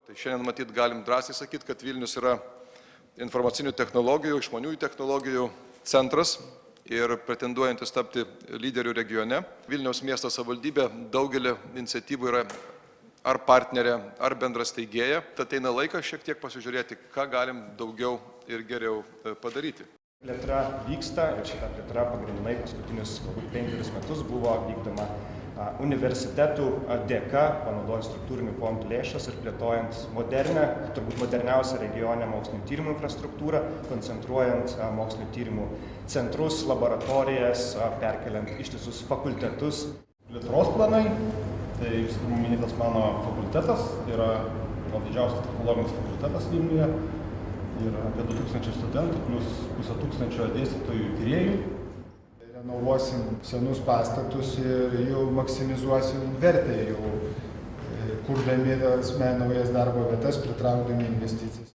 Tai šiandien matyt galim drąsiai sakyti, kad Vilnius yra informacinių technologijų, išmaniųjų technologijų centras ir pretenduojantis tapti lyderių regione. Vilniaus miesto savivaldybė daugelį iniciatyvų yra ar partnerė, ar bendras steigėja. Tad ateina laikas šiek tiek pasižiūrėti, ką galim daugiau ir geriau padaryti. Plėtra vyksta ir šita plėtra pagrindinai paskutinius 5 metus buvo vykdoma universitetų dėka, panaudojant struktūrinių fondų lėšas ir plėtojant modernę, turbūt moderniausią regione mokslinio tyrimų infrastruktūrą, koncentruojant mokslinio tyrimų centrus, laboratorijas, perkeliant ištisus fakultetus. Plėtros planai, tai minėtas mano fakultetas, yra didžiausias technologinis fakultetas Vilniuje ir apie 2000 studentų plus 1500 dėstytojų tyrėjų. Renovuosim senus pastatus ir jau maksimizuosim vertę, jau kurdami naujas darbo vietas, pritraukdami investicijas.